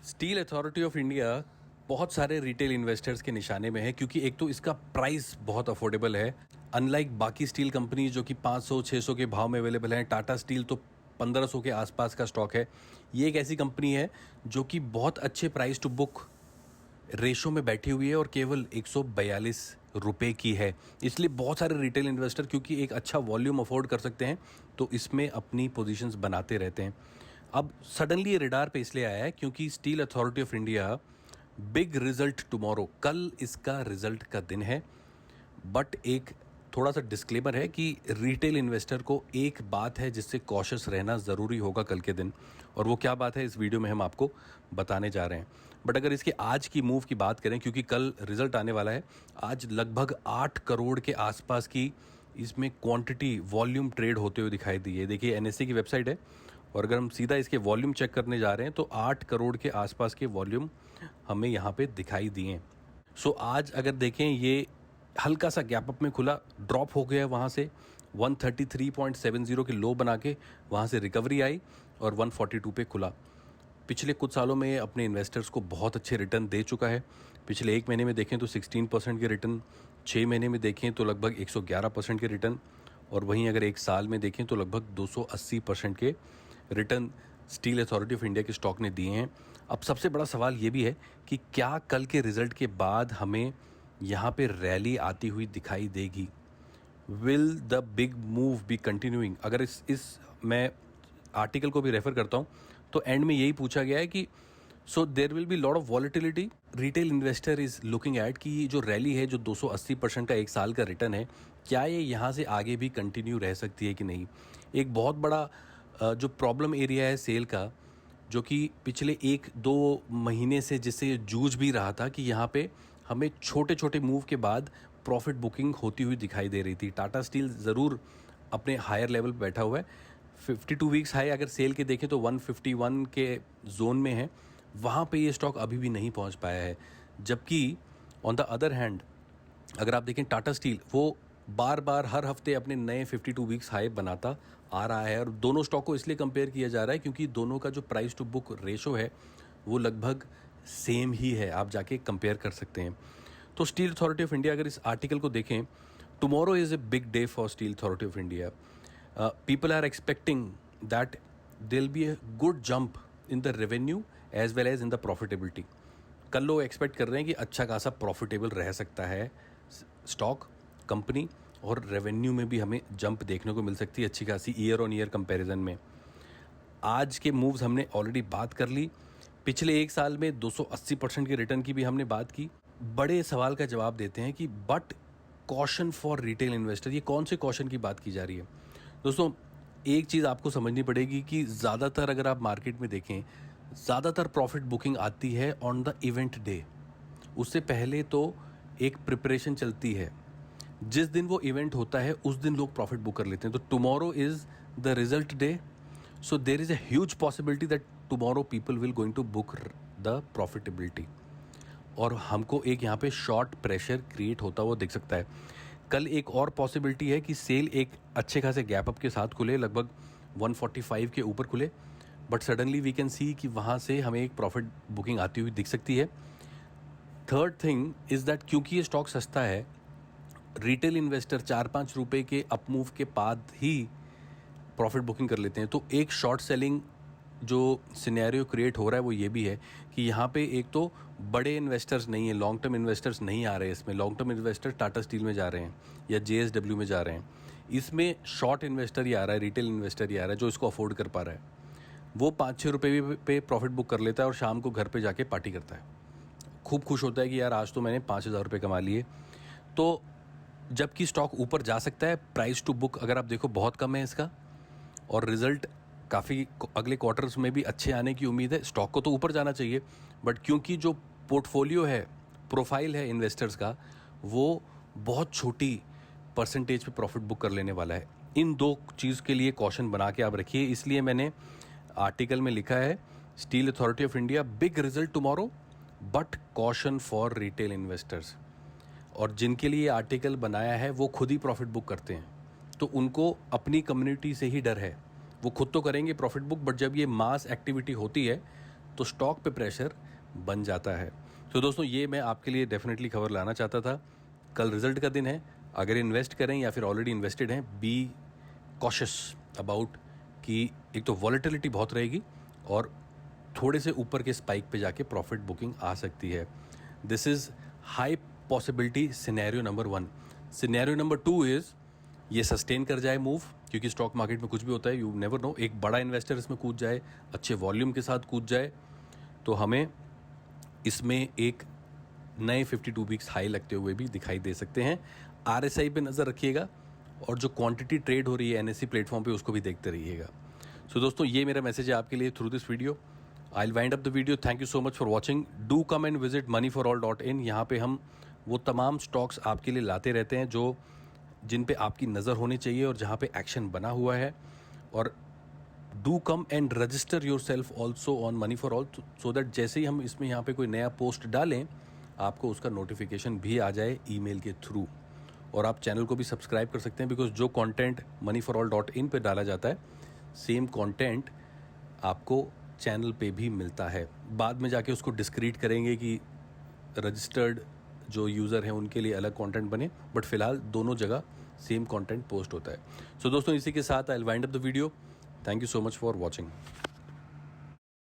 Steel authority of India बहुत सारे retail investors के निशाने में है क्योंकि एक तो इसका प्राइस बहुत अफोर्डेबल है। अनलाइक बाकी स्टील कंपनी जो कि 500-600 के भाव में अवेलेबल हैं, टाटा स्टील तो 1500 के आसपास का स्टॉक है। ये एक ऐसी कंपनी है जो कि बहुत अच्छे प्राइस टू बुक रेशो में बैठी हुई है और केवल 142 रुपये की है। इसलिए बहुत सारे रिटेल इन्वेस्टर क्योंकि एक अच्छा वॉल्यूम अफोर्ड कर सकते हैं तो इसमें अपनी पोजीशंस बनाते रहते हैं। अब सडनली ये रडार पे इसलिए आया है क्योंकि steel authority of India big result tomorrow, कल इसका रिजल्ट का दिन है। बट एक थोड़ा सा डिस्क्लेमर है कि रिटेल इन्वेस्टर को एक बात है जिससे कॉशियस रहना ज़रूरी होगा कल के दिन, और वो क्या बात है इस वीडियो में हम आपको बताने जा रहे हैं। बट अगर इसके आज की मूव की बात करें, क्योंकि कल रिजल्ट आने वाला है, आज लगभग 8 करोड़ के आसपास की इसमें क्वांटिटी वॉल्यूम ट्रेड होते हुए दिखाई दी है। देखिए एनएससी की वेबसाइट है और अगर हम सीधा इसके वॉल्यूम चेक करने जा रहे हैं तो 8 करोड़ के आसपास के वॉल्यूम हमें यहाँ पे दिखाई दिए। सो आज अगर देखें ये हल्का सा गैप अप में खुला, ड्रॉप हो गया वहाँ से 133.70 के लो बना के वहाँ से रिकवरी आई और 142 पे खुला। पिछले कुछ सालों में ये अपने इन्वेस्टर्स को बहुत अच्छे रिटर्न दे चुका है। पिछले एक महीने में देखें तो 16% के रिटर्न, 6 महीने में देखें तो लगभग 111% के रिटर्न, और वहीं अगर एक साल में देखें तो लगभग 280% के return steel authority of India के स्टॉक ने दिए हैं। अब सबसे बड़ा सवाल ये भी है कि क्या कल के रिजल्ट के बाद हमें यहाँ पे रैली आती हुई दिखाई देगी? Will the big move be continuing? अगर इस मैं आर्टिकल को भी रेफर करता हूँ तो एंड में यही पूछा गया है कि so there will be lot of volatility. Retail investor is looking at कि ये जो रैली है, जो 280% का एक साल का रिटर्न है, क्या ये यहाँ से आगे भी कंटिन्यू रह सकती है कि नहीं। एक बहुत बड़ा जो प्रॉब्लम एरिया है सेल का, जो कि पिछले 1-2 महीने से जिससे ये जूझ भी रहा था कि यहाँ पे हमें छोटे छोटे मूव के बाद प्रॉफिट बुकिंग होती हुई दिखाई दे रही थी। टाटा स्टील ज़रूर अपने हायर लेवल पर बैठा हुआ है। 52 वीक्स हाई अगर सेल के देखें तो 151 के जोन में है, वहाँ पे ये स्टॉक अभी भी नहीं पहुँच पाया है। जबकि ऑन द अदर हैंड अगर आप देखें टाटा स्टील, वो बार बार हर हफ्ते अपने नए 52 वीक्स हाई बनाता आ रहा है, और दोनों स्टॉक को इसलिए कंपेयर किया जा रहा है क्योंकि दोनों का जो प्राइस टू बुक रेशो है वो लगभग सेम ही है। आप जाके कंपेयर कर सकते हैं। तो स्टील अथॉरिटी ऑफ इंडिया, अगर इस आर्टिकल को देखें, tomorrow is a big day for steel authority of India. People are expecting that there will be a good jump in the revenue as well as in the profitability. कल लोग expect कर रहे हैं कि अच्छा खासा प्रॉफिटेबल रह सकता है स्टॉक कंपनी, और रेवेन्यू में भी हमें जंप देखने को मिल सकती है अच्छी खासी ईयर ऑन ईयर कंपैरिजन में। आज के मूव्स हमने ऑलरेडी बात कर ली। पिछले एक साल में 280% के रिटर्न की भी हमने बात की। बड़े सवाल का जवाब देते हैं कि but caution for retail investor, ये कौन से कॉशन की बात की जा रही है? दोस्तों, एक चीज़ आपको समझनी पड़ेगी कि ज़्यादातर अगर आप मार्केट में देखें, ज़्यादातर प्रॉफिट बुकिंग आती है ऑन द इवेंट डे। उससे पहले तो एक प्रिपरेशन चलती है। जिस दिन वो इवेंट होता है उस दिन लोग प्रॉफिट बुक कर लेते हैं। तो tomorrow is the result day, so there is a huge possibility that tomorrow people will going to book the profitability, और हमको एक यहाँ पे शॉर्ट प्रेशर क्रिएट होता हुआ दिख सकता है। कल एक और पॉसिबिलिटी है कि सेल एक अच्छे खासे गैप अप के साथ खुले, लगभग 145 के ऊपर खुले, but suddenly we can see कि वहाँ से हमें एक प्रॉफिट बुकिंग आती हुई दिख सकती है। थर्ड थिंग इज़ दैट क्योंकि ये स्टॉक सस्ता है, रिटेल इन्वेस्टर 4-5 रुपये के अपमूव के बाद ही प्रॉफिट बुकिंग कर लेते हैं। तो एक शॉर्ट सेलिंग जो सिनेरियो क्रिएट हो रहा है वो ये भी है कि यहाँ पे एक तो बड़े इन्वेस्टर्स नहीं है, लॉन्ग टर्म इन्वेस्टर्स नहीं आ रहे हैं इसमें। Long term investor Tata steel में जा रहे हैं या JSW में जा रहे हैं। इसमें शॉर्ट इन्वेस्टर ही आ रहा है, रिटेल इन्वेस्टर ही आ रहा है जो इसको अफोर्ड कर पा रहा है। वो 5-6 रुपये पे प्रॉफिट बुक कर लेता है और शाम को घर पर जाके पार्टी करता है, खूब खुश होता है कि यार आज तो मैंने 5,000 रुपये कमा लिए। तो जबकि स्टॉक ऊपर जा सकता है, प्राइस टू बुक अगर आप देखो बहुत कम है इसका, और रिजल्ट काफ़ी अगले क्वार्टर्स में भी अच्छे आने की उम्मीद है। स्टॉक को तो ऊपर जाना चाहिए, बट क्योंकि जो पोर्टफोलियो है, प्रोफाइल है इन्वेस्टर्स का, वो बहुत छोटी परसेंटेज पे प्रॉफिट बुक कर लेने वाला है। इन दो चीज़ के लिए कॉशन बना के आप रखिए। इसलिए मैंने आर्टिकल में लिखा है steel authority of India big result tomorrow but caution for retail investors. और जिनके लिए आर्टिकल बनाया है वो खुद ही प्रॉफिट बुक करते हैं, तो उनको अपनी कम्युनिटी से ही डर है। वो खुद तो करेंगे प्रॉफिट बुक, बट जब ये मास एक्टिविटी होती है तो स्टॉक पे प्रेशर बन जाता है। तो दोस्तों ये मैं आपके लिए डेफिनेटली खबर लाना चाहता था। कल रिजल्ट का दिन है, अगर इन्वेस्ट करें या फिर ऑलरेडी इन्वेस्टेड हैं, बी कॉशियस अबाउट कि एक तो वॉलेटिलिटी बहुत रहेगी और थोड़े से ऊपर के स्पाइक पे जाके प्रॉफिट बुकिंग आ सकती है। This is high possibility scenario number 1। Scenario number 2 is ये सस्टेन कर जाए मूव, क्योंकि स्टॉक मार्केट में कुछ भी होता है, यू नेवर नो। एक बड़ा इन्वेस्टर इसमें कूद जाए, अच्छे वॉल्यूम के साथ कूद जाए, तो हमें इसमें एक नए 52 वीक्स हाई लगते हुए भी दिखाई दे सकते हैं। RSI पे नज़र रखिएगा और जो क्वांटिटी ट्रेड हो रही है NSE प्लेटफॉर्म पे उसको भी देखते रहिएगा। सो दोस्तों ये मेरा मैसेज है आपके लिए through this video. I will wind up the video. Thank you so much for watching. Do come and visit moneyforall.in। यहाँ पे हम वो तमाम स्टॉक्स आपके लिए लाते रहते हैं जो जिन पे आपकी नज़र होनी चाहिए और जहाँ पे एक्शन बना हुआ है। और do come and register your self also on money for all, so that जैसे ही हम इसमें यहाँ पे कोई नया पोस्ट डालें आपको उसका नोटिफिकेशन भी आ जाए ईमेल के थ्रू। और आप चैनल को भी सब्सक्राइब कर सकते हैं, बिकॉज जो कंटेंट moneyforall.in पे डाला जाता है सेम कंटेंट आपको चैनल पे भी मिलता है। बाद में जाके उसको डिस्क्रीट करेंगे कि रजिस्टर्ड जो यूज़र हैं उनके लिए अलग कंटेंट बने, बट फिलहाल दोनों जगह सेम कंटेंट पोस्ट होता है। सो दोस्तों इसी के साथ I will wind up the video. Thank you so much for watching.